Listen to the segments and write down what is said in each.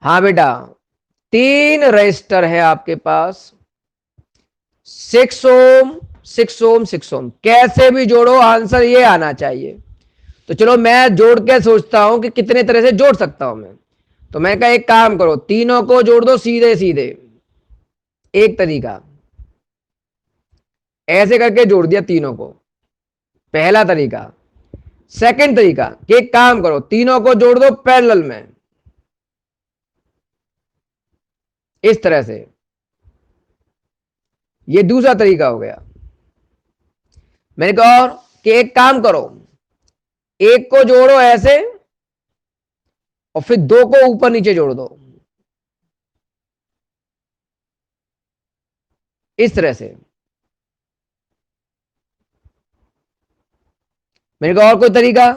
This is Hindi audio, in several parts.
हाँ बेटा, 3 रजिस्टर है आपके पास, 6 ओम 6 ओम 6 ओम, कैसे भी जोड़ो आंसर ये आना चाहिए। तो चलो मैं जोड़ के सोचता हूं कि कितने तरह से जोड़ सकता हूं मैं। तो मैं कहा एक काम करो, तीनों को जोड़ दो सीधे सीधे। एक तरीका, ऐसे करके जोड़ दिया तीनों को, पहला तरीका। सेकंड तरीका कि एक काम करो, तीनों को जोड़ दो पैरेलल में, इस तरह से। ये दूसरा तरीका हो गया। मैंने कहा और कि एक काम करो, एक को जोड़ो ऐसे और फिर दो को ऊपर नीचे जोड़ दो, इस तरह से। मैंने कहा और कोई तरीका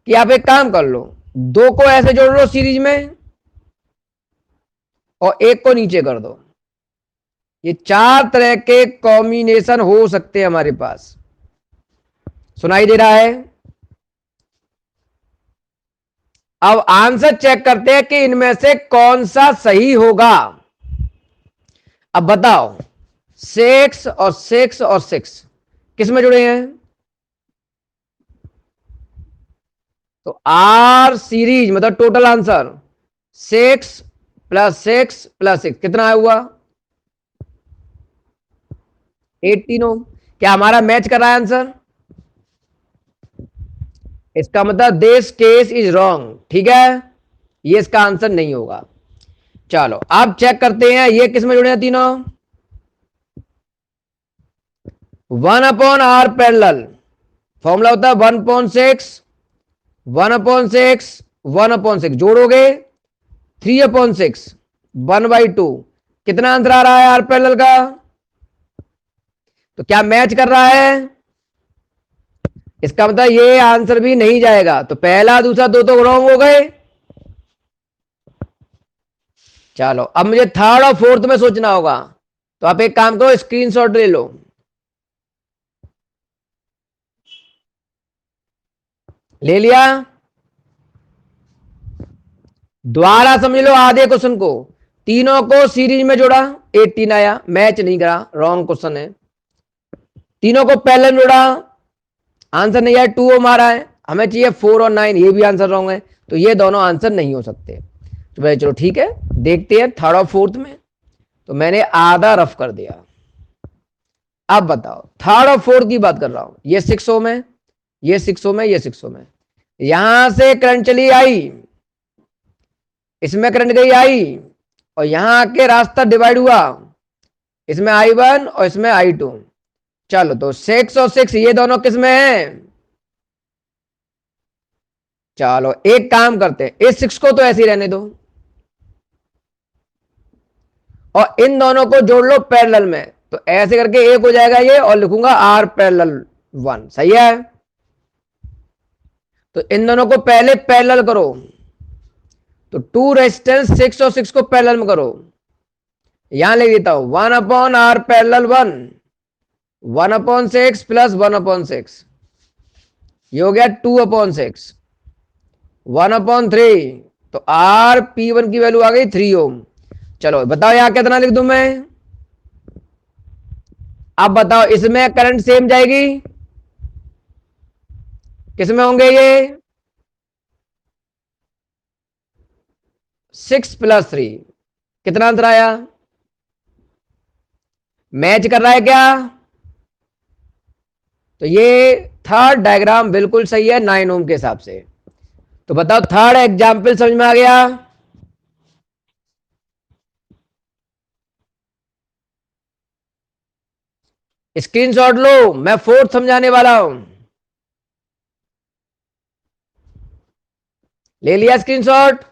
कि आप एक काम कर लो, दो को ऐसे जोड़ लो सीरीज में और एक को नीचे कर दो। ये 4 तरह के कॉम्बिनेशन हो सकते हैं हमारे पास। सुनाई दे रहा है? अब आंसर चेक करते हैं कि इनमें से कौन सा सही होगा। अब बताओ, 6 और 6 किस में जुड़े हैं? तो आर सीरीज मतलब टोटल आंसर 6 + 6 + 6 कितना हुआ? 18 ओम। क्या हमारा मैच कर रहा है आंसर? इसका मतलब दिस केस इज रॉन्ग, ठीक है, ये इसका आंसर नहीं होगा। चलो अब चेक करते हैं ये किस में जुड़े हैं तीनों। 1/r पैरेलल फॉर्मूला होता है 1/6, 1/6, 1/6 जोड़ोगे 3/6, 1/2। कितना आंसर आ रहा है आर पैरेलल का? तो क्या मैच कर रहा है? इसका मतलब ये आंसर भी नहीं जाएगा। तो पहला दूसरा दो तो रॉन्ग हो गए। चलो अब मुझे थर्ड और फोर्थ में सोचना होगा। तो आप एक काम करो, स्क्रीनशॉट ले लो। ले लिया? द्वारा समझ लो आधे क्वेश्चन को। तीनों को सीरीज में जोड़ा, 18 आया, मैच नहीं करा, रॉन्ग क्वेश्चन है। तीनों को पहले में जोड़ा, आंसर नहीं आया, 2 ओम आ रहा है। हमें चाहिए 4 और 9, ये भी आंसर रॉन्ग है। तो ये दोनों आंसर नहीं हो सकते। तो भाई चलो ठीक है, देखते हैं थर्ड और फोर्थ में। तो मैंने आधा रफ कर दिया। अब बताओ थर्ड और फोर्थ की बात कर रहा हूं। ये 6 ओम है, ये 6 ओम है, ये 6 ओम है। यहां से करंट चली आई, इसमें करंट गई आई, और यहां आके रास्ता डिवाइड हुआ, इसमें I1 और इसमें I2। चलो तो 6 और 6 ये दोनों किस में हैं? चलो एक काम करते हैं, इस 6 को तो ऐसे ही रहने दो और इन दोनों को जोड़ लो पैरेलल में। तो ऐसे करके एक हो जाएगा ये, और लिखूंगा R पैरेलल 1। सही है? तो इन दोनों को पहले पैरेलल करो। तो 2 रेजिस्टेंस 6 और 6 को पैरेलल में करो। यहां लिख देता हूं 1/r पैरेलल 1, 1/6 + 1/6, ये हो गया 2/6, 1/3। तो आर P1 की वैल्यू आ गई 3 ओम। चलो बताओ यहां कितना लिख दूं मैं? अब बताओ इसमें करंट सेम जाएगी, किसमें होंगे ये? 6 + 3 कितना आंसर आया? मैच कर रहा है क्या? तो ये थर्ड डायग्राम बिल्कुल सही है 9 ओम के हिसाब से। तो बताओ थर्ड एग्जाम्पल समझ में आ गया? स्क्रीनशॉट लो, मैं फोर्थ समझाने वाला हूं। ले लिया स्क्रीनशॉट?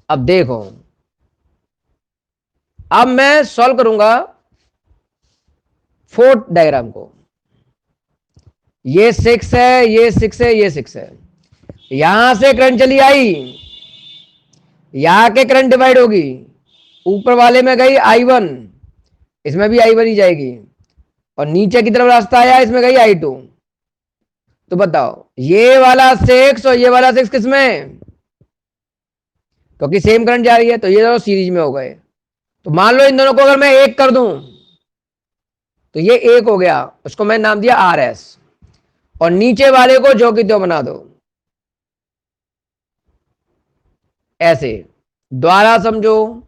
अब देखो, अब मैं सॉल्व करूंगा फोर्थ डायग्राम को। ये 6 है, ये 6 है, ये 6 है। यहां से करंट चली आई, यहां के करंट डिवाइड होगी, ऊपर वाले में गई I1, इसमें भी I1 ही जाएगी, और नीचे की तरफ रास्ता आया, इसमें गई I2। तो बताओ ये वाला 6 और ये वाला 6 किसमें? क्योंकि सेम करंट जा रही है, तो ये दोनों सीरीज में हो गए। तो मान लो इन दोनों को अगर मैं एक कर दूं तो ये एक हो गया, उसको मैंने नाम दिया आर एस, और नीचे वाले को जो कि त्यों बना दो ऐसे। द्वारा समझो,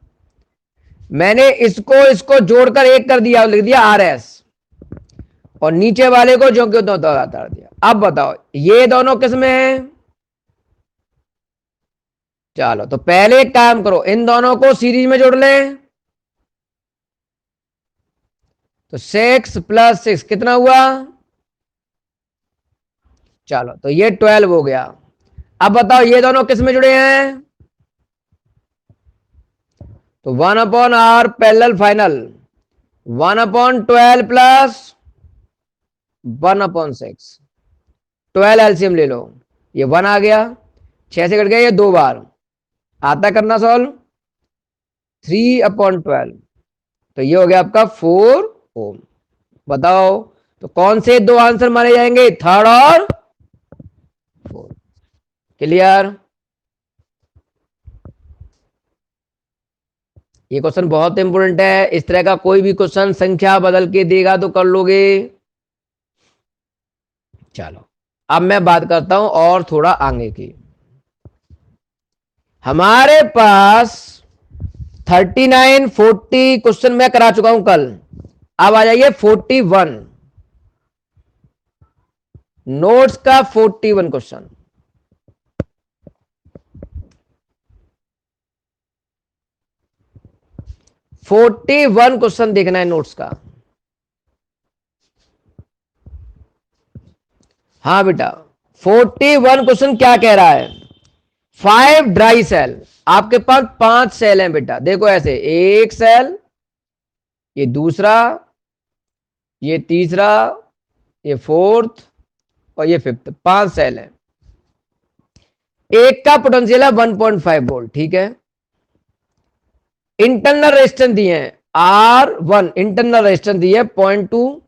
मैंने इसको इसको जोड़कर एक कर दिया, लिख दिया आर एस, और नीचे वाले को जो कि त्यों उतार दिया। अब बताओ ये दोनों किस में है? चलो तो पहले एक काम करो, इन दोनों को सीरीज में जोड़ ले। तो 6 + 6 कितना हुआ? चलो तो ये 12 हो गया। अब बताओ ये दोनों किस में जुड़े हैं? तो 1/r पैरेलल फाइनल 1/12 + 1/6, 12 एलसीएम ले लो। ये 1 आ गया, 6 से कट गया, ये 2 बार आता करना सॉल्व, 3/12, तो ये हो गया आपका 4 ओम। बताओ तो कौन से दो आंसर माने जाएंगे, थर्ड और फोर्थ? क्लियर? ये क्वेश्चन बहुत इंपोर्टेंट है। इस तरह का कोई भी क्वेश्चन संख्या बदल के देगा तो कर लोगे। चलो अब मैं बात करता हूं और थोड़ा आगे की। हमारे पास 39 40 क्वेश्चन मैं करा चुका हूं कल। अब आ जाइए 41, नोट्स का 41 क्वेश्चन। 41 क्वेश्चन देखना है नोट्स का। हाँ बेटा, 41 क्वेश्चन क्या कह रहा है? 5 ड्राई सेल, आपके पास 5 सेल हैं बेटा। देखो ऐसे, एक सेल, ये दूसरा, ये तीसरा, ये फोर्थ, और ये फिफ्थ, 5 सेल है। एक का पोटेंशियल है 1.5 वोल्ट, ठीक है। इंटरनल रेजिस्टेंस दिए हैं R1, इंटरनल रेजिस्टेंस दिए 0.2,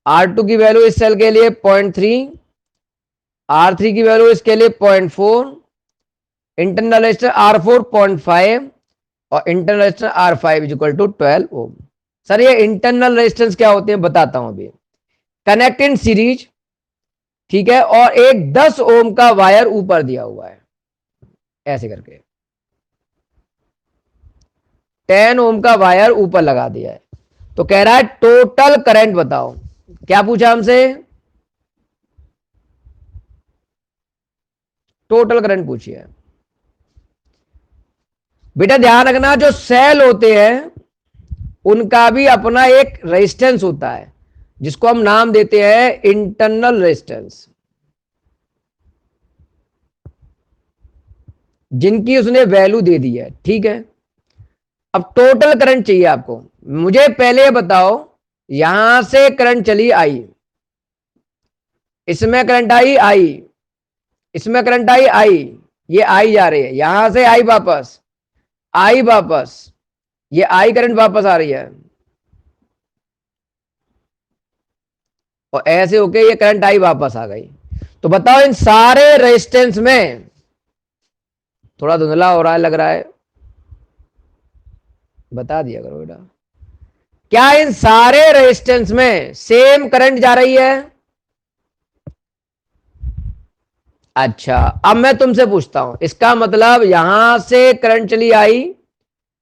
R2 की वैल्यू इस सेल के लिए 0.3, R3 की वैल्यू इसके लिए 0.4, इंटरनल रेजिस्टेंस R4 0.5, और इंटरनल रेजिस्टेंस R5 = 12 ओम। सर ये इंटरनल रेजिस्टेंस क्या होते हैं बताता हूं अभी। कनेक्ट इन सीरीज, ठीक है, और एक 10 ओम का वायर ऊपर दिया हुआ है ऐसे करके, 10 ओम का वायर ऊपर लगा दिया है। तो कह रहा है टोटल करंट बताओ। क्या पूछा हमसे? टोटल करंट पूछिए। बेटा ध्यान रखना, जो सेल होते हैं उनका भी अपना एक रेजिस्टेंस होता है, जिसको हम नाम देते हैं इंटरनल रेजिस्टेंस, जिनकी उसने वैल्यू दे दी है, ठीक है। अब टोटल करंट चाहिए आपको। मुझे पहले बताओ, यहां से करंट चली आई, इसमें करंट आई, इसमें करंट आई, ये आई जा रही है, यहां से आई वापस, ये आई करंट वापस आ रही है, और ऐसे होके ये करंट आई वापस आ गई। तो बताओ इन सारे रेजिस्टेंस में, थोड़ा धुंधला हो रहा है लग रहा है, बता दिया करो बेटा, क्या इन सारे रेजिस्टेंस में सेम करंट जा रही है? अच्छा, अब मैं तुमसे पूछता हूं, इसका मतलब यहां से करंट चली आई,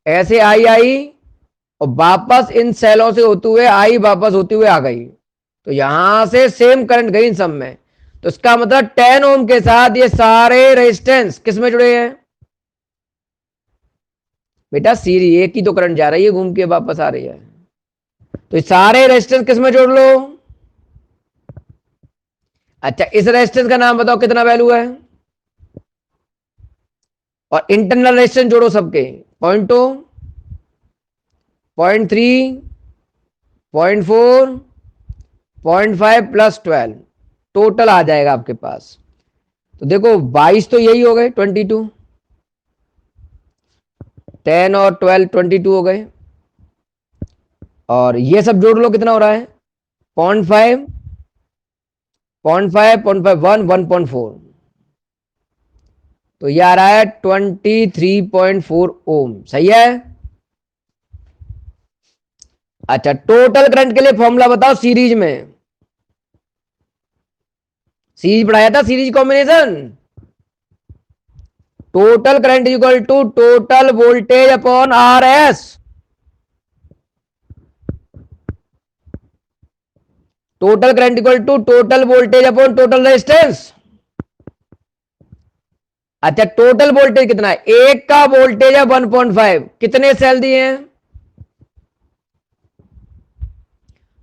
ऐसे आई, और वापस इन सेलों से होते हुए आई, वापस होते हुए आ गई, तो यहां से सेम करंट गई इन सब में। तो इसका मतलब 10 ओम के साथ ये सारे रेजिस्टेंस किस में जुड़े हैं? बेटा सीरीज, एक ही तो करंट जा रही है, घूम के वापस आ रही है, तो ये सारे रेजिस्टेंस किस में जोड़ लो। अच्छा, इस रेजिस्टेंस का नाम बताओ कितना वैल्यू है, और इंटरनल रेजिस्टेंस जोड़ो सबके, 0.2, 0.3, 0.4, 0.5 + 12, टोटल आ जाएगा आपके पास। तो देखो 22 तो यही हो गए, 22, 10 और 12 22 हो गए, और ये सब जोड़ लो कितना हो रहा है, 0.5, 0.5, 0.5, 1, 1.4, तो ये आ रहा है 23.4 ओम। सही है। अच्छा, टोटल करंट के लिए फॉर्मूला बताओ सीरीज में। सीरीज पढ़ाया था, series combination. Total current equal to total voltage upon R S. Total current equal to total voltage upon total resistance. अच्छा, टोटल वोल्टेज कितना है? एक का वोल्टेज है 1.5। कितने सेल दिए हैं?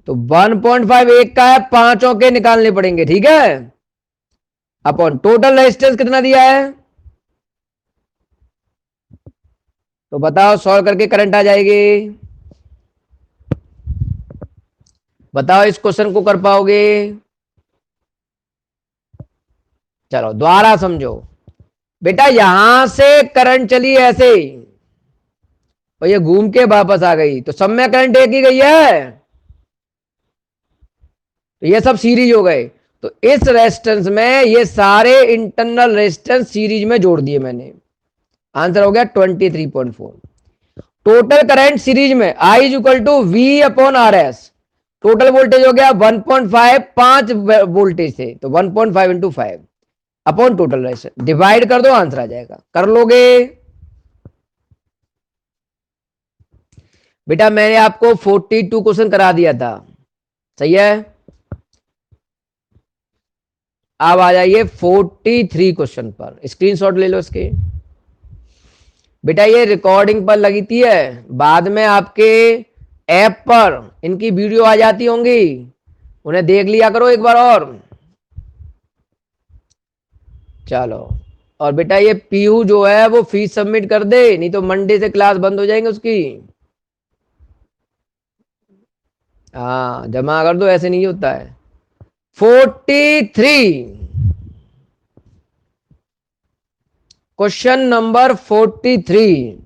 तो 1.5 एक का है, पांचों के निकालने पड़ेंगे। ठीक है। अपॉन टोटल रेजिस्टेंस कितना दिया है? तो बताओ, सॉल्व करके करंट आ जाएगी। बताओ इस क्वेश्चन को कर पाओगे? चलो दोबारा समझो। बेटा यहां से करंट चली ऐसे और ये घूम के वापस आ गई, तो सब में करंट एक ही गई है। तो ये सब सीरीज हो गए। तो इस रेजिस्टेंस में ये सारे इंटरनल रेजिस्टेंस सीरीज में जोड़ दिए मैंने। आंसर हो गया 23.4। टोटल करंट सीरीज में I is equal to V upon R S. Total voltage हो गया 1.5, 5 वोल्टेज से, तो 1.5 into 5 upon total resistance, divide कर दो, आंसर आ जाएगा। कर लोगे? बेटा मैंने आपको 42 क्वेश्चन करा दिया था। सही है। अब आ जाइए 43 क्वेश्चन पर। स्क्रीनशॉट ले लो इसके। बेटा ये रिकॉर्डिंग पर लगी थी है, बाद में आपके ऐप पर इनकी वीडियो आ जाती होंगी, उन्हें देख लिया करो एक बार और। चलो, और बेटा ये पीयू जो है वो फीस सबमिट कर दे, नहीं तो मंडे से क्लास बंद हो जाएंगे उसकी। हाँ, जमा कर दो, ऐसे नहीं होता है। 43, question number 43।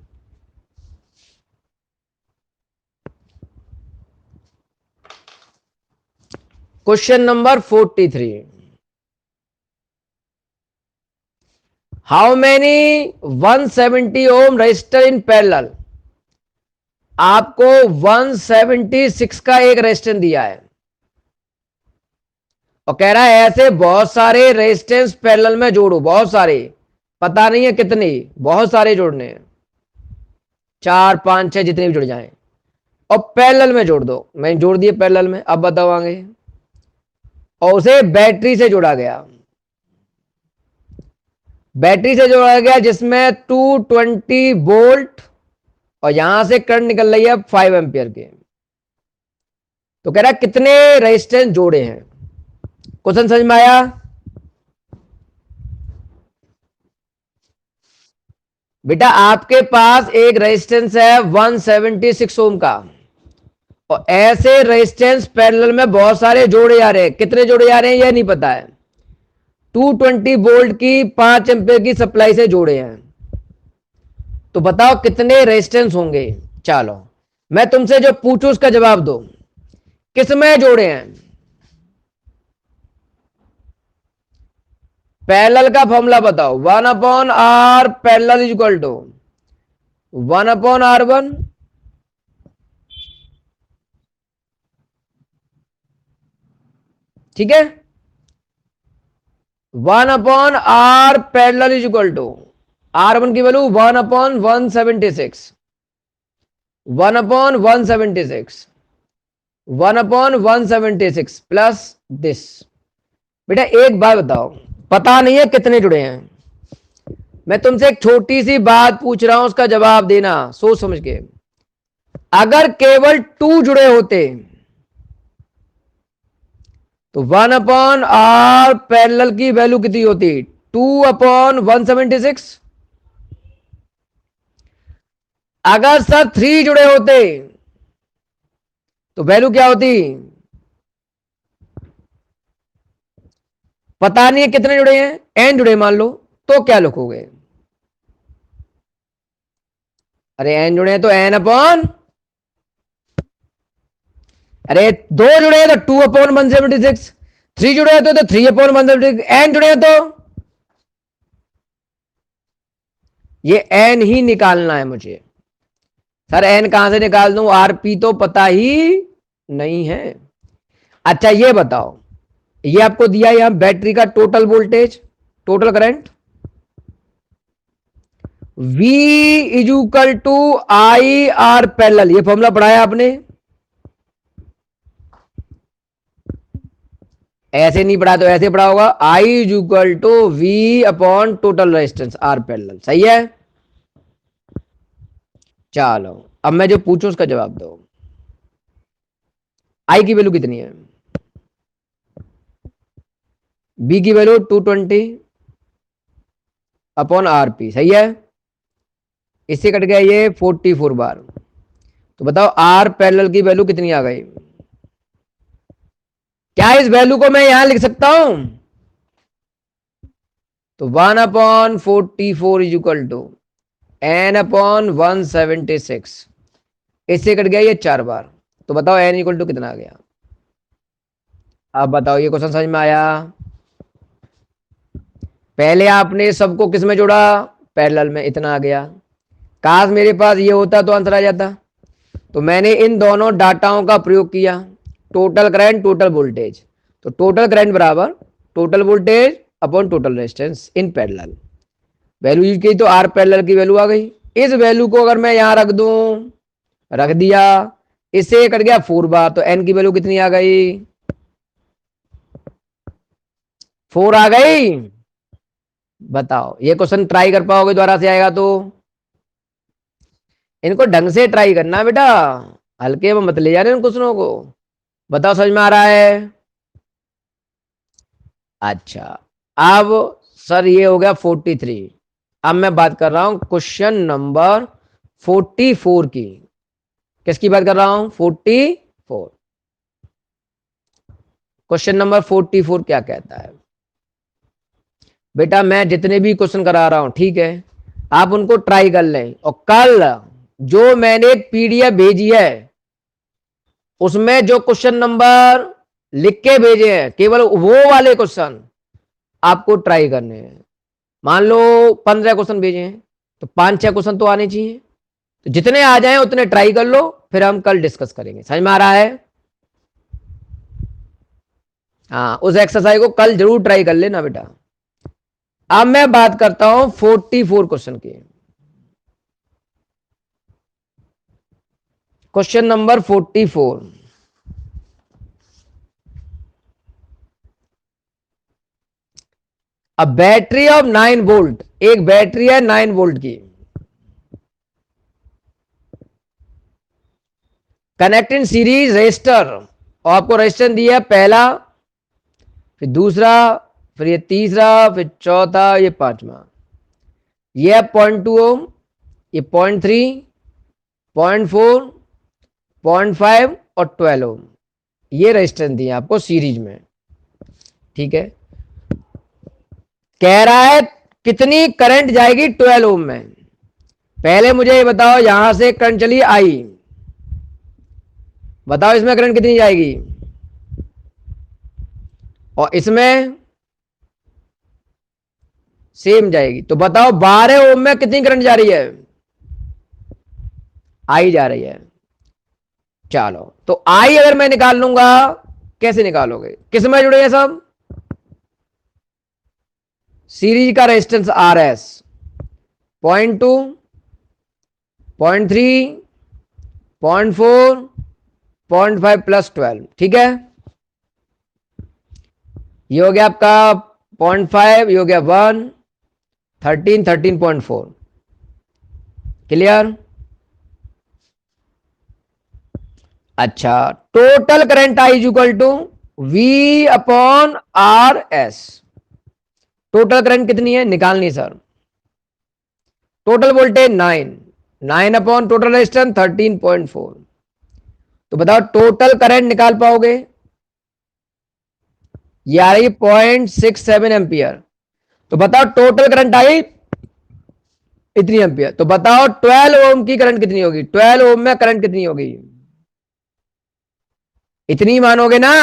Question number 43। How many 170 ohm resistor in parallel. आपको 176 का एक रेजिस्टेंस दिया है और कह रहा है ऐसे बहुत सारे रेजिस्टेंस पैरेलल में जोड़ो। बहुत सारे, पता नहीं है कितने, बहुत सारे जोड़ने हैं, 4, 5, 6 जितने भी जुड़ जाएं, और पैरेलल में जोड़ दो। मैंने जोड़ दिए पैरेलल में, अब बताओ आगे। और उसे बैटरी से जोड़ा गया, बैटरी से जोड़ा गया जिसमें 220 वोल्ट और यहां से करंट निकल रही है 5 एम्पियर के। तो कह रहा है कितने रेजिस्टेंस जोड़े हैं। क्वेश्चन समझ में आया? बेटा आपके पास एक रेजिस्टेंस है 176 ओम का, और ऐसे रेजिस्टेंस पैरेलल में बहुत सारे जोड़े जा रहे हैं। कितने जोड़े जा रहे हैं यह नहीं पता है। 220 वोल्ट की 5 एम्पियर की सप्लाई से जोड़े हैं। तो बताओ कितने रेजिस्टेंस होंगे। चलो मैं तुमसे जो पूछूं उसका जवाब दो। किसमें जोड़े हैं? पैरेलल का फॉर्मूला बताओ। 1/r parallel is equal to 1/r1। ठीक है। 1/r parallel is equal to R1 की वैल्यू 1/176, 1/176, 1/176 प्लस दिस। बेटा एक बात बताओ, पता नहीं है कितने जुड़े हैं, मैं तुमसे एक छोटी सी बात पूछ रहा हूं, उसका जवाब देना सोच समझ के। अगर केवल 2 जुड़े होते तो 1/r पैरेलल की वैल्यू कितनी होती? 2/176। अगर सब 3 जुड़े होते तो वैल्यू क्या होती? पता नहीं है कितने जुड़े हैं, n जुड़े मान लो, तो क्या लिखोगे? अरे n जुड़े हैं तो n/, अरे 2 जुड़े हैं तो 2/176, 3 जुड़े हैं तो 3/176, n जुड़े हैं तो ये एन ही निकालना है मुझे। सर एन कहां से निकाल दूं, आरपी तो पता ही नहीं है। अच्छा ये बताओ, ये आपको दिया यहां बैटरी का total voltage, total current, V is equal to I R parallel, ये फॉर्मूला पढ़ाया आपने? ऐसे नहीं पढ़ा तो ऐसे पढ़ा होगा, I is equal to V upon total resistance R parallel, सही है। चलो अब मैं जो पूछूं उसका जवाब दो। आई की वैल्यू कितनी है, बी की वैल्यू 220 अपॉन आरपी, सही है। इससे कट गया ये 44 बार। तो बताओ आर पैरेलल की वैल्यू कितनी आ गई। क्या इस वैल्यू को मैं यहां लिख सकता हूं? तो 1/44 इज इक्वल टू n/176। इससे कट गया ये 4 बार। तो बताओ n इक्वल टू कितना आ गया। अब बताओ ये क्वेश्चन समझ में आया? पहले आपने सबको किस में जोड़ा, पैरेलल में, इतना आ गया। काश मेरे पास ये होता तो आंसर आ जाता। तो मैंने इन दोनों डाटाओं का प्रयोग किया, टोटल करंट टोटल वोल्टेज। तो टोटल करंट बराबर total voltage upon total resistance in parallel. Value use की तो आर पैरेलल की वैल्यू आ गई। इस वैल्यू को अगर मैं यहां रख दूं, रख दिया, इससे कट गया 4 बार, तो एन की वैल्यू कितनी आ गई, 4 आ गई। बताओ ये क्वेश्चन ट्राई कर पाओगे दोबारा से आएगा तो? इनको ढंग से ट्राई करना बेटा, हल्के में मत ले जाने उन क्वेश्चनों को। बताओ समझ में आ रहा है? अच्छा अब सर ये हो गया 43। अब मैं बात कर रहा हूं क्वेश्चन नंबर 44 की। किसकी बात कर रहा हूं, 44। क्वेश्चन नंबर 44 क्या कहता है बेटा, मैं जितने भी क्वेश्चन करा रहा हूं, ठीक है, आप उनको ट्राई कर लें। और कल जो मैंने एक पीडीएफ भेजी है उसमें जो क्वेश्चन नंबर लिख के भेजे हैं, केवल वो वाले क्वेश्चन आपको ट्राई करने हैं। मान लो 15 क्वेश्चन भेजे हैं तो 5-6 क्वेश्चन तो आने चाहिए। तो जितने आ जाएं उतने ट्राई कर लो, फिर हम कल डिस्कस करेंगे। समझ में आ रहा है? हाँ उस एक्सरसाइज को कल जरूर ट्राई कर लेना बेटा। अब मैं बात करता हूं 44 क्वेश्चन की। Question number 44। A battery of 9 volt, एक बैटरी है 9 वोल्ट की, कनेक्ट इन सीरीज रेजिस्टर, और आपको रेजिस्टेंस दिया है पहला, फिर दूसरा, फिर ये तीसरा, फिर चौथा, ये पांचवा। ये है 0.2 ओम, ये 0.3, 0.4, 0.5 और 12 ओम। ये रेजिस्टेंस दिए आपको सीरीज में, ठीक है। कह रहा है कितनी करंट जाएगी 12 ओम में। पहले मुझे ये बताओ, यहां से करंट चली आई, बताओ इसमें करंट कितनी जाएगी, और इसमें सेम जाएगी। तो बताओ 12 ओम में कितनी करंट जा रही है, आई जा रही है। चलो तो आई अगर मैं निकाल लूंगा, कैसे निकालोगे, किस में जुड़े हैं सब, सीरीज का रेजिस्टेंस आर एस, 0.2, 0.3, 0.4, 0.5 प्लस 12, ठीक है। ये हो गया आपका 0.5, ये हो गया 1, 13, 13.4, क्लियर। अच्छा total current I is equal to V upon R S. Total current कितनी है निकालनी sir, total voltage 9 upon total resistance 13.4। तो बताओ टोटल करंट निकाल पाओगे, ये आ रही 0.67 एम्पियर। तो बताओ टोटल करंट आई इतनी एम्पियर। तो बताओ 12 ओम की करंट कितनी होगी, 12 ओम में करंट कितनी होगी, इतनी मानोगे ना।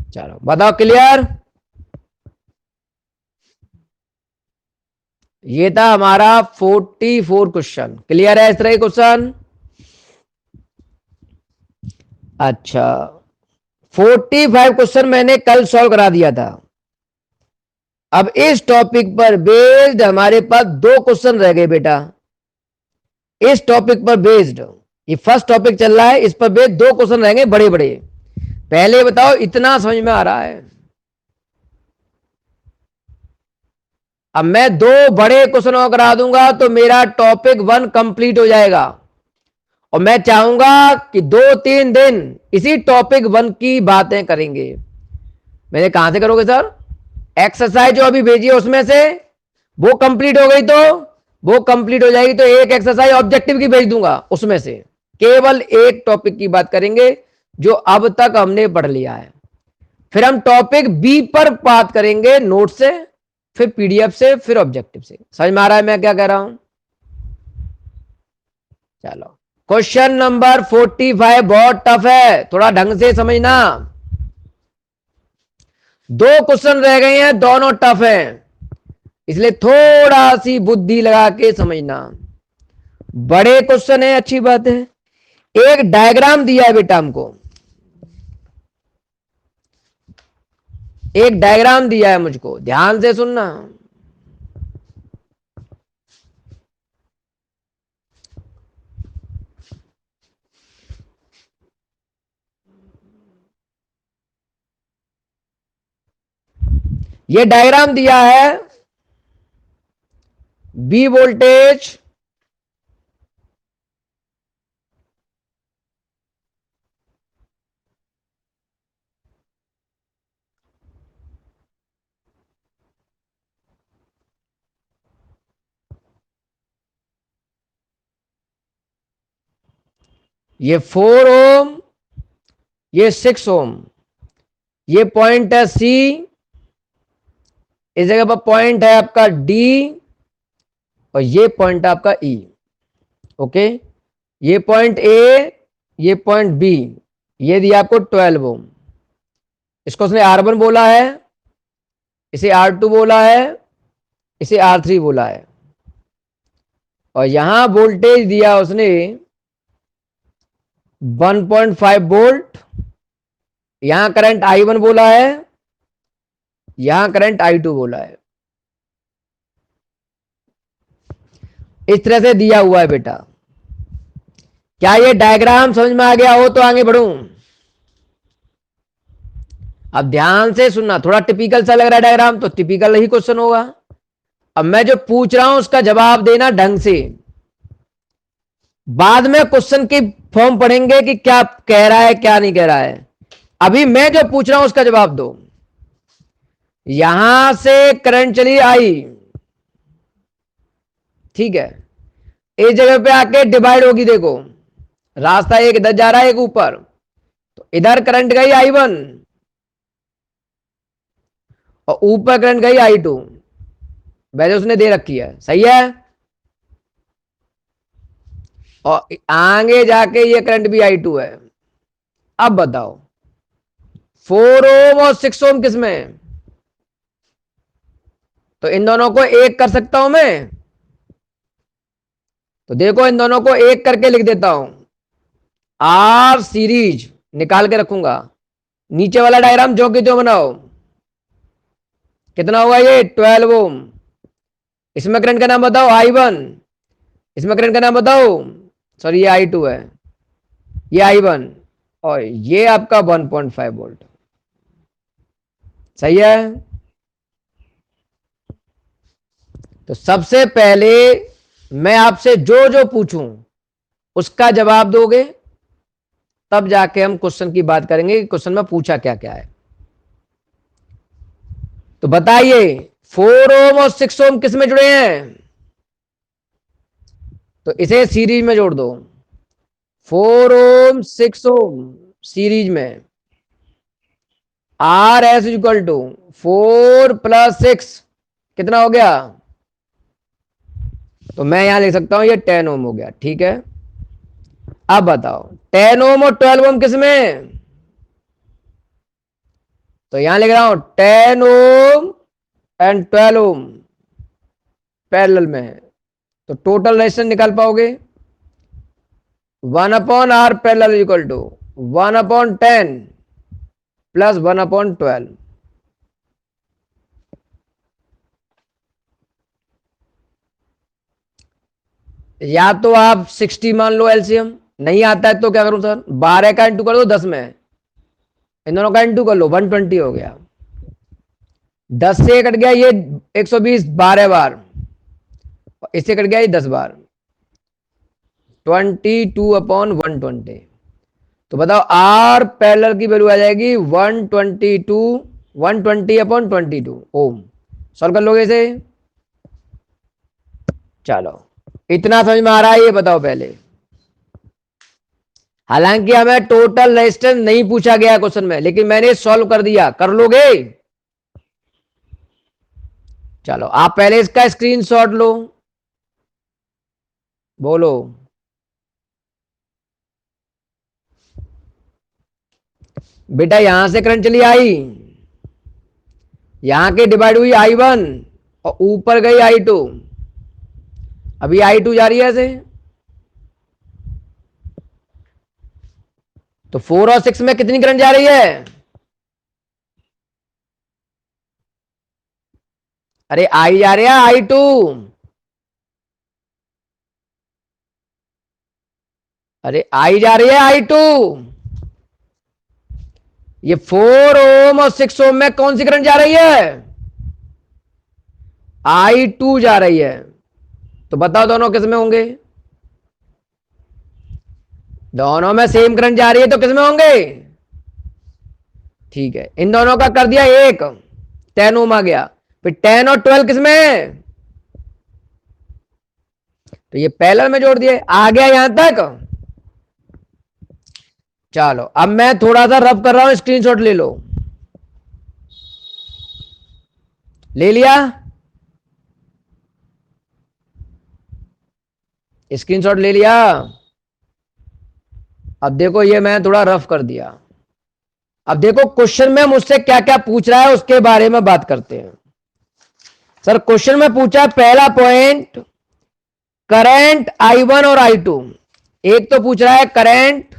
चलो बताओ, क्लियर। ये था हमारा 44 क्वेश्चन। क्लियर है इस तरह क्वेश्चन? अच्छा, 45 क्वेश्चन मैंने कल सॉल्व करा दिया था। अब इस टॉपिक पर बेस्ड हमारे पास 2 क्वेश्चन रह गए बेटा। इस टॉपिक पर बेस्ड, ये फर्स्ट टॉपिक चल रहा है, इस पर बेस्ड 2 क्वेश्चन रहेंगे बड़े बड़े। पहले बताओ इतना समझ में आ रहा है? अब मैं 2 बड़े क्वेश्चन और करा दूंगा तो मेरा टॉपिक 1 कंप्लीट हो जाएगा। और मैं चाहूंगा कि 2-3 दिन इसी टॉपिक 1 की बातें करेंगे। मैंने कहां से करोगे सर? एक्सरसाइज जो अभी भेजी है उसमें से वो कंप्लीट हो गई तो वो कंप्लीट हो जाएगी तो एक एक्सरसाइज ऑब्जेक्टिव की भेज दूंगा, उसमें से केवल एक टॉपिक की बात करेंगे जो अब तक हमने पढ़ लिया है। फिर हम टॉपिक बी पर बात करेंगे नोट से, फिर पीडीएफ से, फिर ऑब्जेक्टिव से। समझ में आ रहा है मैं क्या कह रहा हूं? चलो, क्वेश्चन नंबर 45 बहुत टफ है, थोड़ा ढंग से समझना। 2 क्वेश्चन रह गए हैं, दोनों टफ हैं, इसलिए थोड़ा सी बुद्धि लगा के समझना। बड़े क्वेश्चन है, अच्छी बात है। एक डायग्राम दिया है बेटा हमको, एक डायग्राम दिया है मुझको, ध्यान से सुनना। ये डायग्राम दिया है, बी वोल्टेज, ये 4 ओम, ये 6 ओम, ये पॉइंट है सी, इस जगह पर पॉइंट है आपका डी, और ये पॉइंट है आपका ई। ओके, ये पॉइंट ए, ये पॉइंट बी, ये दिया आपको 12 ओम। इसको उसने R1 बोला है, इसे R2 बोला है, इसे R3 बोला है। और यहां वोल्टेज दिया उसने 1.5 वोल्ट, यहां करंट I1 बोला है, यहां करंट I2 बोला है। इस तरह से दिया हुआ है बेटा। क्या ये डायग्राम समझ में आ गया हो तो आगे बढ़ूं? अब ध्यान से सुनना, थोड़ा टिपिकल सा लग रहा है डायग्राम, तो टिपिकल ही क्वेश्चन होगा। अब मैं जो पूछ रहा हूं उसका जवाब देना ढंग से। बाद में क्वेश्चन की फॉर्म पढ़ेंगे कि क्या कह रहा है क्या नहीं कह रहा है। अभी मैं जो पूछ रहा हूं उसका जवाब दो। यहां से करंट चली आई, ठीक है, इस जगह पे आके डिवाइड होगी, देखो रास्ता एक इधर जा रहा है एक ऊपर, तो इधर करंट गई I1 और ऊपर करंट गई I2। वैसे उसने दे रखी है, सही है। और आगे जाके ये करंट भी I2 है। अब बताओ 4 ओम और 6 ओम किसमें? तो इन दोनों को एक कर सकता हूं मैं, तो देखो इन दोनों को एक करके लिख देता हूं, आर सीरीज निकाल के रखूंगा। नीचे वाला डायग्राम जो कि जो बनाओ, कितना होगा ये 12 ओम। इसमें करंट का नाम बताओ I1, इसमें करंट का नाम बताओ, सॉरी ये I2 है, ये I1, और ये आपका 1.5 वोल्ट। सही है। तो सबसे पहले मैं आपसे जो जो पूछूं उसका जवाब दोगे, तब जाके हम क्वेश्चन की बात करेंगे कि क्वेश्चन में पूछा क्या क्या है। तो बताइए 4 ओम और 6 ओम किस में जुड़े हैं? तो इसे सीरीज में जोड़ दो, 4 ओम 6 ओम सीरीज में, आर एस इक्वल टू 4 + 6 कितना हो गया? तो मैं यहां लिख सकता हूं ये 10 ओम हो गया, ठीक है। अब बताओ 10 ओम और 12 ओम किस में? तो यहां लिख रहा हूं 10 ओम एंड 12 ओम, पैरेलल में है, तो टोटल रेजिस्टेंस निकाल पाओगे 1/R parallel equal to 1/10 plus 1/12। या तो आप 60 मान लो एलसीएम, नहीं आता है तो क्या करूं सर, 12 का इंटू कर दो 10 में, इन दोनों का इंटू कर लो 120 हो गया, 10 से कट गया ये 120 12 बार, इससे कट गया ये 10 बार, 22/120। तो बताओ आर पैरेलल की वैल्यू आ जाएगी 120/22 ओम। सॉल्व कर लोगे इसे? चलो इतना समझ में आ रहा है, ये बताओ पहले। हालांकि हमें टोटल रेजिस्टेंस नहीं पूछा गया क्वेश्चन में, लेकिन मैंने सॉल्व कर दिया, कर लोगे? चलो आप पहले इसका स्क्रीनशॉट लो, बोलो। बेटा यहां से करंट चली आई, यहां के डिवाइड हुई I1 और ऊपर गई I2, अभी I2 जा रही है ऐसे, तो 4 और 6 में कितनी करंट जा रही है? अरे आई जा रही है I2, अरे आई जा रही है I2। ये 4 ओम और 6 ओम में कौन सी करंट जा रही है? I2 जा रही है। तो बताओ दोनों किस में होंगे? दोनों में सेम करंट जा रही है तो किस में होंगे? ठीक है, इन दोनों का कर दिया एक, 10 ओम आ गया, फिर 10 और 12 किस में है? तो ये पैरेलल में जोड़ दिए, आ गया यहां तक। चलो अब मैं थोड़ा सा रब कर रहा हूं, स्क्रीनशॉट ले लो। ले लिया? स्क्रीनशॉट ले लिया? अब देखो ये मैं थोड़ा रफ कर दिया। अब देखो क्वेश्चन में मुझसे क्या क्या पूछ रहा है उसके बारे में बात करते हैं। सर क्वेश्चन में पूछा पहला पॉइंट, करंट I1 और I2। एक तो पूछ रहा है करंट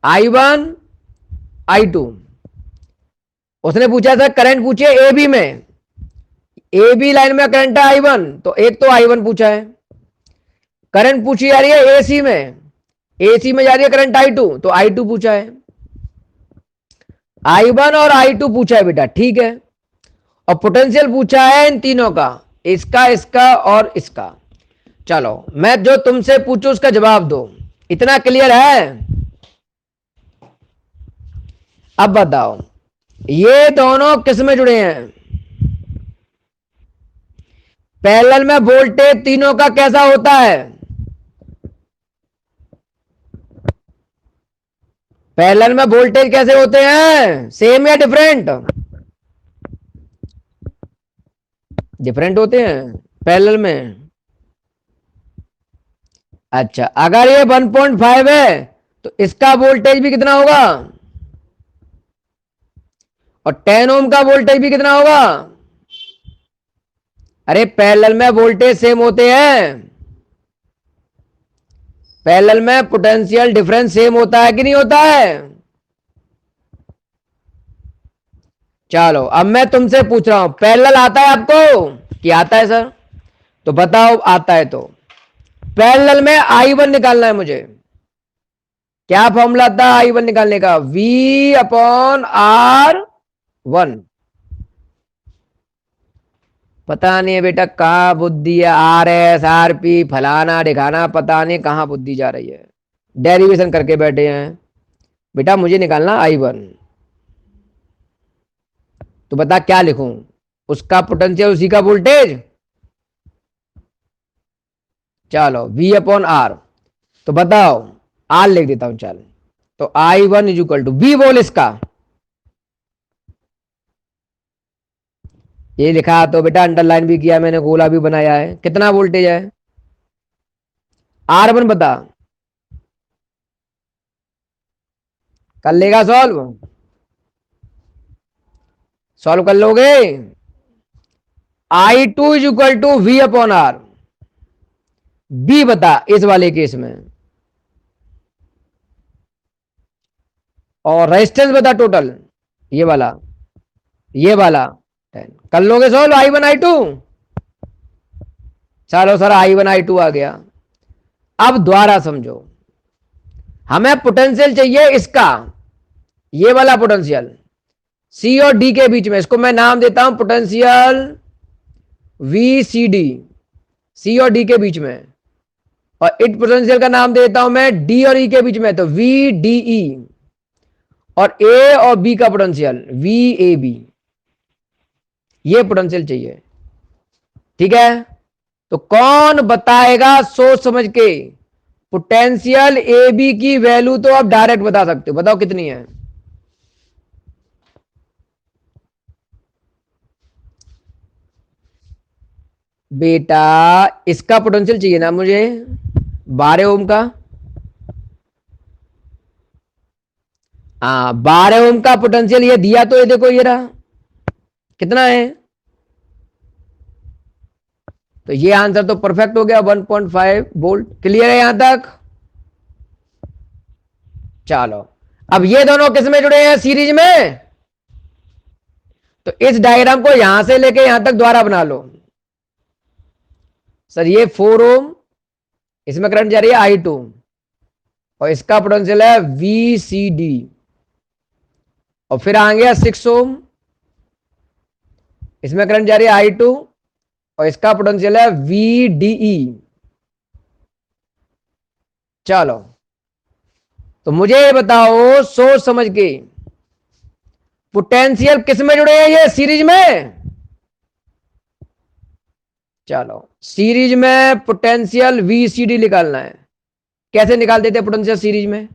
I1 I2, उसने पूछा सर करंट पूछिए ए बी में, ए बी लाइन में करंट है I1, तो एक तो I1 पूछा है। करंट पूछी जा रही है एसी में, एसी में जा रही है करंट I2, तो I2 पूछा है। I1 और I2 पूछा है बेटा, ठीक है। और पोटेंशियल पूछा है इन तीनों का, इसका इसका और इसका। चलो मैं जो तुमसे पूछूं उसका जवाब दो, इतना क्लियर है? अब बताओ ये दोनों किस में जुड़े हैं? पैरेलल में वोल्टेज तीनों का कैसा होता है? पैरेलल में वोल्टेज कैसे होते हैं, सेम या डिफरेंट? डिफरेंट होते हैं पैरेलल में। अच्छा अगर ये 1.5 है तो इसका वोल्टेज भी कितना होगा, और 10 ओम का वोल्टेज भी कितना होगा? अरे पैरेलल में वोल्टेज सेम होते हैं, पैरेलल में पोटेंशियल डिफरेंस सेम होता है कि नहीं होता है? चलो अब मैं तुमसे पूछ रहा हूं, पैरेलल आता है आपको कि आता है सर? तो बताओ आता है तो पैरेलल में I1 निकालना है मुझे। क्या फॉर्मूला था I1 निकालने का? V/R1। पता नहीं है बेटा कहाँ बुद्धि है, RS RP फलाना दिखाना, पता नहीं कहाँ बुद्धि जा रही है, डेरिवेशन करके बैठे हैं। बेटा मुझे निकालना I1, तो बता क्या लिखूं, उसका पोटेंशियल उसी का वोल्टेज। चलो V/R, तो बताओ R लिख देता हूं, चल तो I1 is equal to V बोल इसका, ये लिखा तो बेटा अंडरलाइन भी किया मैंने, गोला भी बनाया है, कितना वोल्टेज है R1 बता, कर लेगा सॉल्व? सॉल्व कर लोगे? I2 is equal to V upon R। बी बता इस वाले केस में, और रेजिस्टेंस बता टोटल, ये वाला, ये वाला 10। कर लोगे सोल्व I1 I2? चलो सर I1 I2 आ गया। अब दोबारा समझो, हमें पोटेंशियल चाहिए इसका, ये वाला पोटेंशियल सी और डी के बीच में, इसको मैं नाम देता हूं पोटेंशियल वी सी डी, सी और डी के बीच में, और इट पोटेंशियल का नाम देता हूं मैं डी और ई के बीच में, तो वी डी ई, और ए और बी का पोटेंशियल वी ए बी, ये पोटेंशियल चाहिए। ठीक है, तो कौन बताएगा सोच समझ के, पोटेंशियल ए बी की वैल्यू तो आप डायरेक्ट बता सकते हो, बताओ कितनी है। बेटा इसका पोटेंशियल चाहिए ना मुझे, 12 ओम का। हाँ 12 ओम का पोटेंशियल ये दिया, तो ये देखो ये रहा, कितना है, तो ये आंसर तो परफेक्ट हो गया, 1.5 वोल्ट। क्लियर है यहां तक? चलो अब ये दोनों किस में जुड़े हैं, सीरीज में, तो इस डायग्राम को यहां से लेके यहां तक दोबारा बना लो। सर ये 4 ओम, इसमें करंट जा रही है I2, और इसका पोटेंशियल है VCD, और फिर आ गया 6 ओम, इसमें करंट जा रही है I2, और इसका पोटेंशियल है VDE। चलो तो मुझे ये बताओ सोच समझ के, पोटेंशियल किस में जुड़े हैं ये, सीरीज में। चलो सीरीज में पोटेंशियल VCD निकालना है, कैसे निकाल देते हैं पोटेंशियल सीरीज में,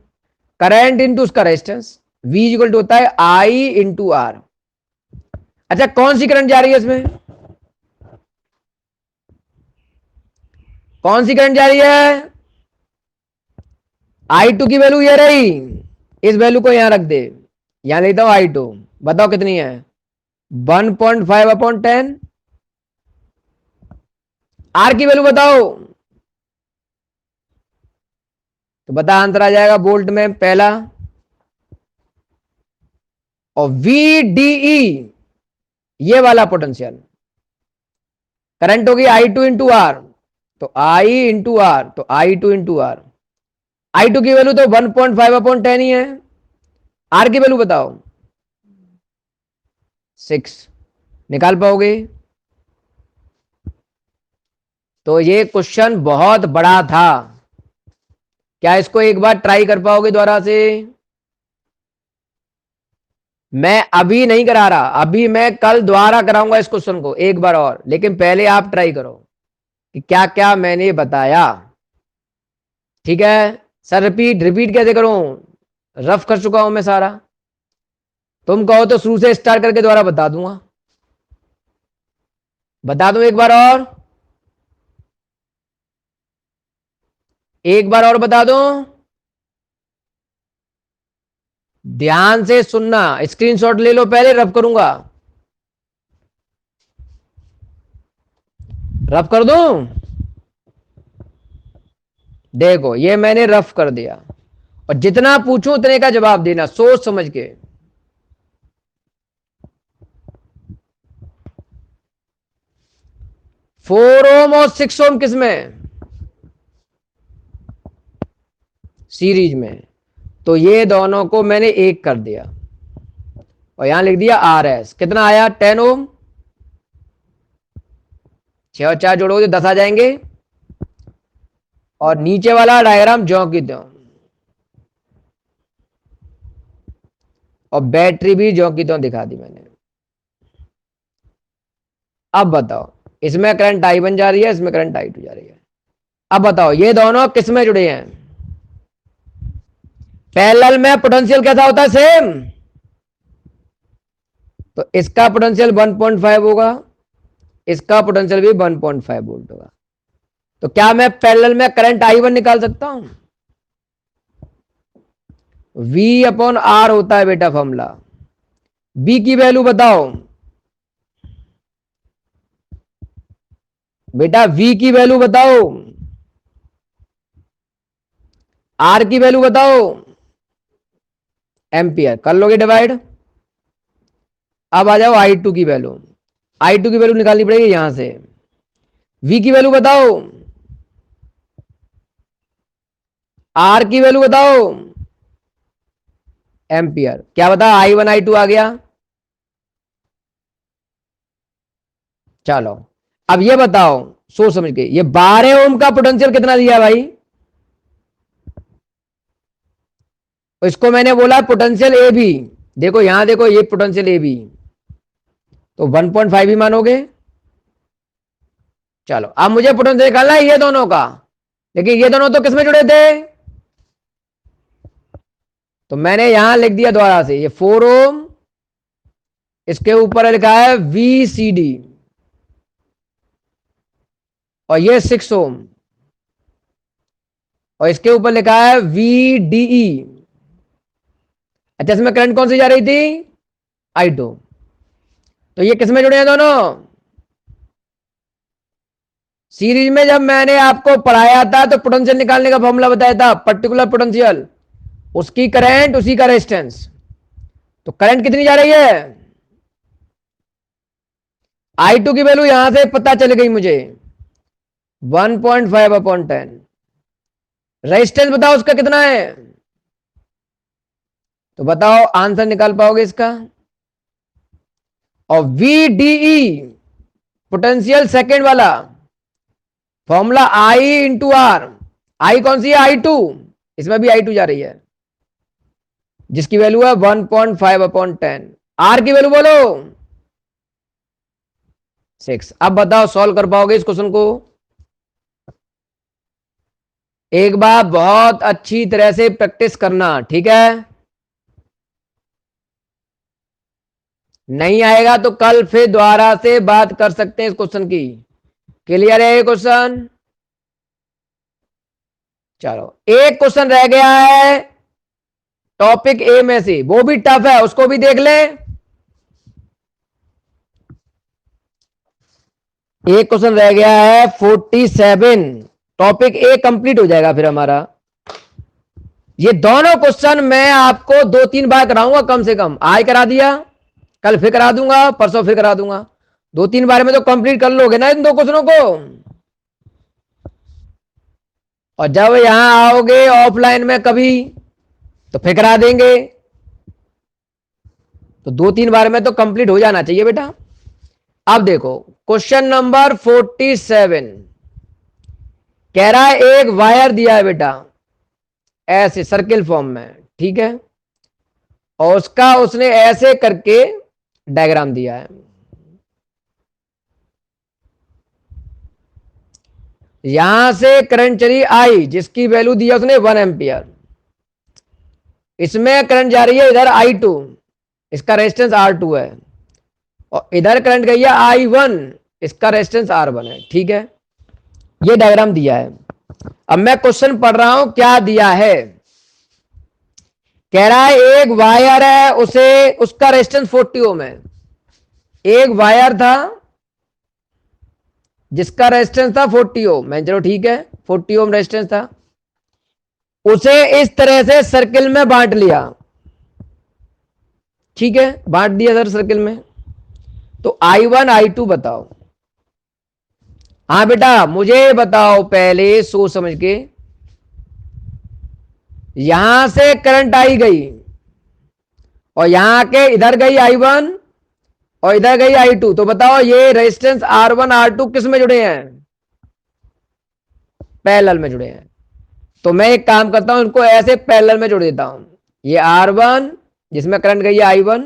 करंट इंटू उसका रेजिस्टेंस, V इक्वल टू होता है I इंटू R। अच्छा कौन सी करंट जा रही है इसमें, कौन सी करंट जा रही है, I2 की वैल्यू ये रही, इस वैल्यू को यहां रख दे, यहां लेता हूं I2, बताओ कितनी है, 1.5 अपॉन 10। आर की वैल्यू बताओ, तो बता आंसर आ जाएगा वोल्ट में पहला, और VDE ये वाला पोटेंशियल, करंट होगी I2 इंटू आर, तो I इंटू आर, तो I2 इंटू आर, I2 की वैल्यू तो 1.5 अपॉन 10 ही है, आर की वैल्यू बताओ 6, निकाल पाओगे। तो ये क्वेश्चन बहुत बड़ा था, क्या इसको एक बार ट्राई कर पाओगे दोबारा से। मैं अभी नहीं करा रहा, अभी मैं कल दोबारा कराऊंगा इस क्वेश्चन को एक बार और, लेकिन पहले आप ट्राई करो कि क्या क्या मैंने बताया। ठीक है सर, रिपीट रिपीट कैसे करूं, रफ कर चुका हूं मैं सारा, तुम कहो तो शुरू से स्टार्ट करके दोबारा बता दूंगा, बता दूं एक बार और, एक बार और बता दूं, ध्यान से सुनना, स्क्रीनशॉट ले लो पहले, रफ करूंगा, रफ कर दूं, देखो ये मैंने रफ कर दिया, और जितना पूछूं उतने का जवाब देना सोच समझ के। फोर ओम और 6 ओम किसमें, सीरीज में, तो ये दोनों को मैंने एक कर दिया, और यहां लिख दिया RS, कितना आया 10 ओम, 6 और 4 जोड़ोगे तो 10 आ जाएंगे, और नीचे वाला डायग्राम ज्यों की त्यों, और बैटरी भी ज्यों की त्यों दिखा दी मैंने। अब बताओ, इसमें करंट I1 जा रही है, इसमें करंट I2 जा रही है, अब बताओ ये दोनों किस में जुड़े हैं, पैरेलल में पोटेंशियल कैसा होता है, सेम, तो इसका पोटेंशियल 1.5 होगा, इसका पोटेंशियल भी 1.5 वोल्ट होगा, तो क्या मैं पैरेलल में करंट I1 निकाल सकता हूं, V अपॉन R होता है बेटा फॉर्मूला, B की वैल्यू बताओ, बेटा V की वैल्यू बताओ, R की वैल्यू बताओ, एम्पियर। कर लोगे डिवाइड। अब आ जाओ I2 की वैल्यू। I2 की वैल्यू निकालनी पड़ेगी यहां से। V की वैल्यू बताओ, R की वैल्यू बताओ, एम्पियर। क्या बता, I1 I2 आ गया। चलो अब ये बताओ, सोच समझ के, ये 12 ओम का पोटेंशियल कितना दिया भाई? तो इसको मैंने बोला पोटेंशियल ए बी। देखो यहां देखो, ये पोटेंशियल ए बी, तो 1.5 ही मानोगे। चलो अब मुझे पोटेंशियल निकालना है ये दोनों का, लेकिन ये दोनों तो किसमें जुड़े थे? तो मैंने यहां लिख दिया दोबारा से, ये 4 ओम, इसके ऊपर लिखा है VCD, और ये 6 ओम, और इसके ऊपर लिखा है VDE। अच्छा, इसमें करंट कौन सी जा रही थी? I2। तो ये किसमें जुड़े हैं दोनों? सीरीज में जब मैंने आपको पढ़ाया था तो पोटेंशियल निकालने का फॉर्मूला बताया था, पर्टिकुलर पोटेंशियल, उसकी करंट उसी का रेजिस्टेंस। तो करंट कितनी जा रही है? I2 की वैल्यू यहां से पता चल गई मुझे, 1.5/10। रेजिस्टेंस बताओ उसका कितना है? तो बताओ आंसर निकाल पाओगे इसका? और VDE पोटेंशियल सेकेंड वाला फॉर्मूला I इंटू आर। आई कौन सी है? I2। इसमें भी I2 जा रही है, जिसकी वैल्यू है 1.5/10। आर की वैल्यू बोलो, 6। अब बताओ सॉल्व कर पाओगे इस क्वेश्चन को? एक बार बहुत अच्छी तरह से प्रैक्टिस करना, ठीक है? नहीं आएगा तो कल फिर दोबारा से बात कर सकते हैं इस क्वेश्चन की। क्लियर है ये क्वेश्चन? चलो एक क्वेश्चन रह गया है टॉपिक ए में से, वो भी टफ है, उसको भी देख ले। एक क्वेश्चन रह गया है 47, टॉपिक ए कंप्लीट हो जाएगा फिर हमारा। ये दोनों क्वेश्चन मैं आपको 2-3 बार कराऊंगा कम से कम। आज करा दिया, कल फिर करा दूंगा, परसों फिर करा दूंगा। 2-3 बार में तो कंप्लीट कर लोगे ना इन दो क्वेश्चनों को। और जब यहां आओगे ऑफलाइन में कभी, तो फिर करा देंगे। तो 2-3 बार में तो कंप्लीट हो जाना चाहिए बेटा। अब देखो क्वेश्चन नंबर 47, कह रहा है एक वायर दिया है बेटा ऐसे सर्किल फॉर्म में, ठीक है, और उसका उसने ऐसे करके डायग्राम दिया है। यहां से करंट चली आई, जिसकी वैल्यू दिया उसने 1 एम्पियर। इसमें करंट जा रही है इधर I2, इसका रेजिस्टेंस R2 है, और इधर करंट गई है I1, इसका रेजिस्टेंस R1 है, ठीक है। ये डायग्राम दिया है। अब मैं क्वेश्चन पढ़ रहा हूं क्या दिया है। कह रहा है एक वायर है, उसे उसका रेजिस्टेंस 40 ओम है। एक वायर था जिसका रेजिस्टेंस था 40 ओम, मैं चलो ठीक है 40 ओम रेजिस्टेंस था, उसे इस तरह से सर्किल में बांट लिया, ठीक है, बांट दिया सर सर्किल में। तो I1 I2 बताओ। हाँ बेटा मुझे बताओ पहले सोच समझ के, यहां से करंट आई गई, और यहां के इधर गई I1, और इधर गई I2, तो बताओ ये रेजिस्टेंस R1 R2 किस में जुड़े हैं? पैरेलल में जुड़े हैं। तो मैं एक काम करता हूं, इनको ऐसे पैरेलल में जोड़ देता हूं। ये R1 जिसमें करंट गई है I1,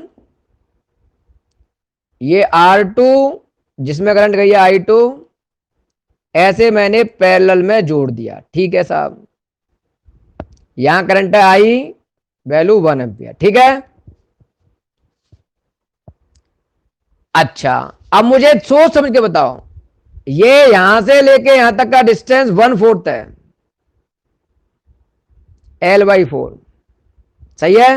ये R2 जिसमें करंट गई है I2, ऐसे मैंने पैरेलल में जोड़ दिया, ठीक है साहब। यहां करंट है I, वैल्यू 1 एम्पियर, ठीक है। अच्छा अब मुझे सोच समझ के बताओ, ये यहां से लेके यहां तक का डिस्टेंस 1/4 है, L/4, सही है।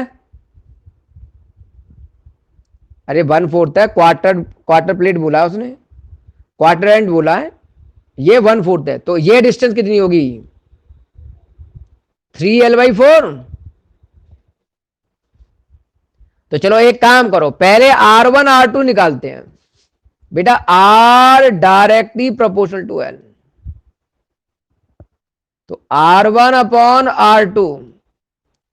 अरे 1/4 है, क्वार्टर क्वार्टर प्लेट बोला है उसने, क्वार्टर एंड बोला है। ये 1/4 है, तो ये डिस्टेंस कितनी होगी 3l/4। तो चलो एक काम करो, पहले R1 R2 निकालते हैं बेटा। R directly proportional to L, तो R1/R2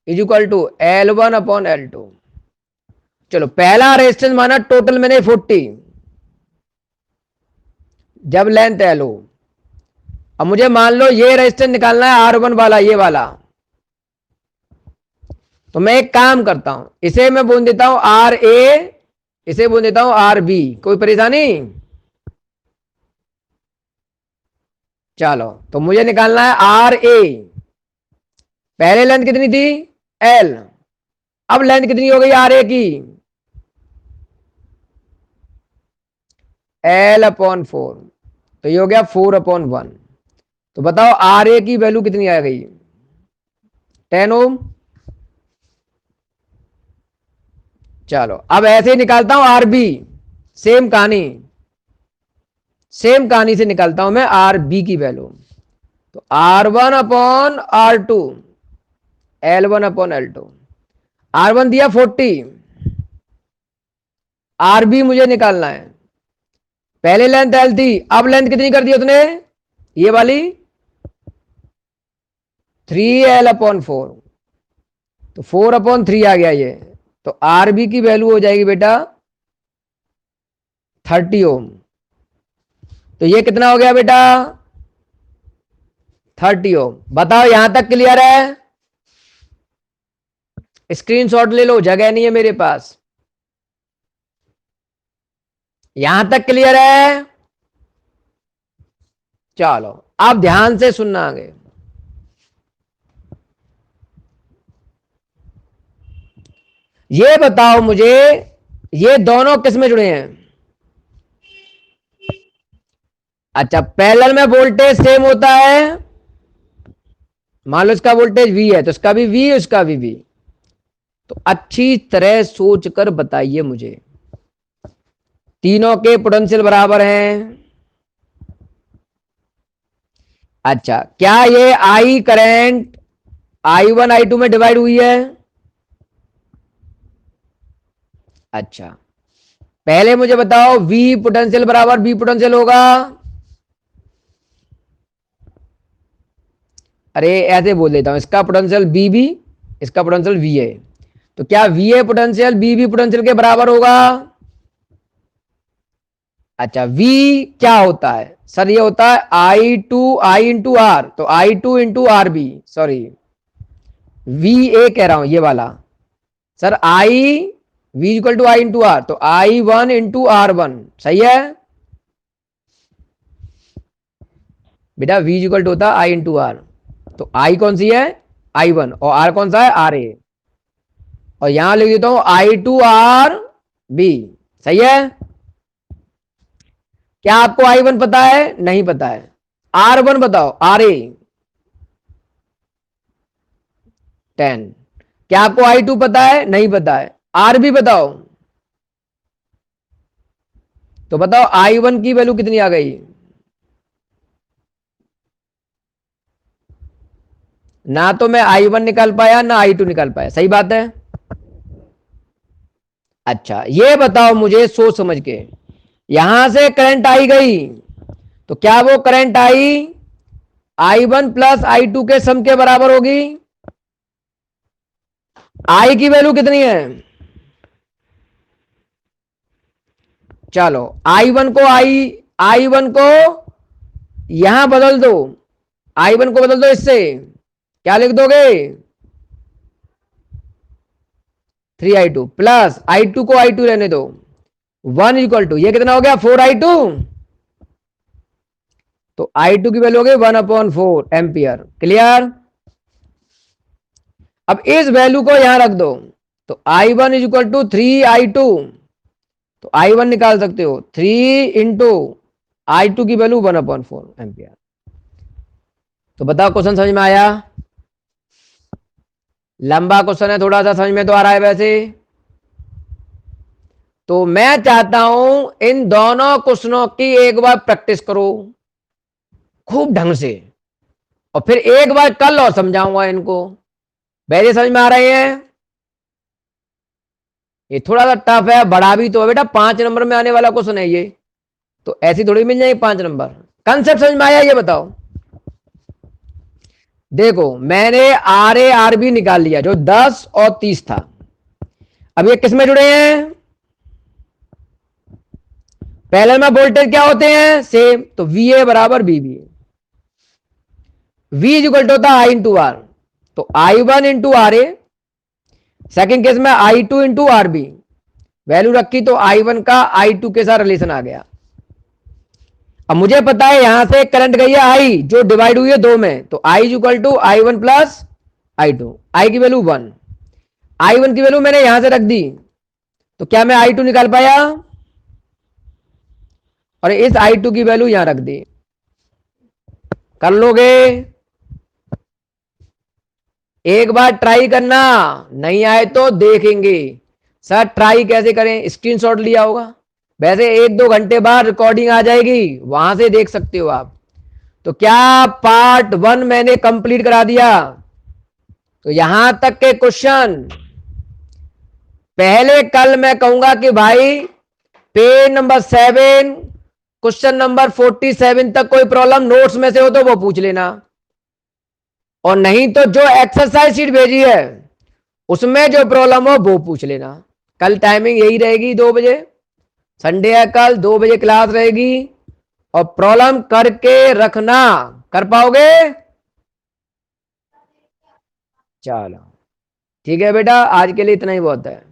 is equal to L1/L2। चलो पहला रेजिस्टेंस माना टोटल मैंने 40, जब लेंथ L हो। अब मुझे मान लो ये रेजिस्टेंस निकालना है R1 वाला, ये वाला। तो मैं एक काम करता हूं, इसे मैं बोल देता हूं RA, इसे बोल देता हूं RB। कोई परेशानी? चलो तो मुझे निकालना है RA। पहले लेंथ कितनी थी L, अब लेंथ कितनी हो गई RA की L/4, तो ये हो गया 4/1। तो बताओ RA की वैल्यू कितनी आ गई 10 ओम। चलो अब ऐसे ही निकालता हूं RB, सेम कहानी, सेम कहानी से निकालता हूं मैं RB की वैल्यू। तो R1/R2 L1/L2। R1 दिया 40, RB मुझे निकालना है। पहले लेंथ L थी, अब लेंथ कितनी कर दी उसने, ये वाली 3L/4, तो 4/3 आ गया ये। तो RB की वैल्यू हो जाएगी बेटा 30 ओम। तो ये कितना हो गया बेटा 30 ओम। बताओ यहां तक क्लियर है? स्क्रीनशॉट ले लो, जगह नहीं है मेरे पास। यहां तक क्लियर है? चलो अब ध्यान से सुनना आगे। ये बताओ मुझे, ये दोनों किस में जुड़े हैं? अच्छा, पैरेलल में वोल्टेज सेम होता है। मान लो इसका वोल्टेज V है, तो इसका भी V, इसका भी V। तो अच्छी तरह सोचकर बताइए मुझे, तीनों के पोटेंशियल बराबर हैं। अच्छा, क्या ये I करंट I1 I2 में डिवाइड हुई है? अच्छा, पहले मुझे बताओ V पोटेंशियल बराबर V पोटेंशियल होगा। अरे ऐसे बोल देता हूं, इसका पोटेंशियल BB, इसका पोटेंशियल VA। तो क्या VA पोटेंशियल BB पोटेंशियल के बराबर होगा? अच्छा, V क्या होता है सर? ये होता है I इंटू R, तो I2 into RB, sorry VA कह रहा हूं ये वाला। Sir V equal to I into R, तो I1 इंटू R1, सही है बेटा। V इक्वल टू होता है I इंटू R, तो I कौन सी है I1, और R कौन सा है RA। और यहां लिख देता हूं I2RB, सही है। क्या आपको I1 पता है? नहीं पता है। R1 बताओ, RA 10। क्या आपको I2 पता है? नहीं पता है। RB बताओ। तो बताओ I1 की वैल्यू कितनी आ गई? ना तो मैं I1 निकाल पाया, ना I2 निकाल पाया, सही बात है। अच्छा, ये बताओ मुझे सोच समझ के, यहां से करंट आई गई, तो क्या वो करंट I1 प्लस I2 के सम के बराबर होगी? I की वैल्यू कितनी है? चलो I1 को यहां बदल दो, I1 को बदल दो इससे, क्या लिख दोगे 3I2 प्लस I2 को I2 रहने दो 1 इक्वल टू, ये कितना हो गया 4I2। तो I2 की वैल्यू हो गई 1/4 एम्पियर। क्लियर? अब इस वैल्यू को यहां रख दो, तो I1 is equal to 3I2, तो I1 निकाल सकते हो 3 इंटू I2 की वैल्यू 1/4 एम्पियर। तो बताओ क्वेश्चन समझ में आया? लंबा क्वेश्चन है थोड़ा सा, समझ में तो आ रहा है वैसे। तो मैं चाहता हूं इन दोनों क्वेश्चनों की एक बार प्रैक्टिस करो। खूब ढंग से, और फिर एक बार कल और समझाऊंगा इनको। वैसे समझ में आ रहे हैं? ये थोड़ा सा टफ है, बड़ा भी तो है बेटा, 5 नंबर में आने वाला क्वेश्चन है ये, तो ऐसी थोड़ी मिल जाएगी 5 नंबर। कंसेप्ट समझ में आया? ये बताओ। देखो मैंने RA RB निकाल लिया जो 10 और 30 था। अब ये किस में जुड़े हैं? पहले में वोल्टेज क्या होते हैं? सेम, तो VA बराबर BB, V is equal to होता है I इंटू आर, तो I1 into RA, second case में I2 इंटू RB, वैल्यू रखी तो I1 का I2 के साथ रिलेशन आ गया। अब मुझे पता है यहां से करंट गई है I जो डिवाइड हुई है 2 में, तो I is equal to I1 plus I2, I की वैल्यू 1, I1 की वैल्यू मैंने यहां से रख दी, तो क्या मैं I2 निकाल पाया? और इस I2 की वैल्यू यहां रख दी। कर लोगे? एक बार ट्राई करना, नहीं आए तो देखेंगे सर ट्राई कैसे करें, स्क्रीनशॉट लिया होगा। वैसे 1-2 घंटे बाद रिकॉर्डिंग आ जाएगी, वहां से देख सकते हो आप। तो क्या पार्ट 1 मैंने कंप्लीट करा दिया? तो यहां तक के क्वेश्चन पहले कल मैं कहूंगा कि भाई पेज नंबर 7 क्वेश्चन नंबर 47 तक कोई प्रॉब्लम नोट्स में से हो तो वो पूछ लेना, और नहीं तो जो एक्सरसाइज शीट भेजी है उसमें जो प्रॉब्लम हो वो पूछ लेना। कल टाइमिंग यही रहेगी 2 बजे, संडे है कल, 2 बजे क्लास रहेगी, और प्रॉब्लम करके रखना। कर पाओगे? चलो ठीक है बेटा, आज के लिए इतना ही बहुत है।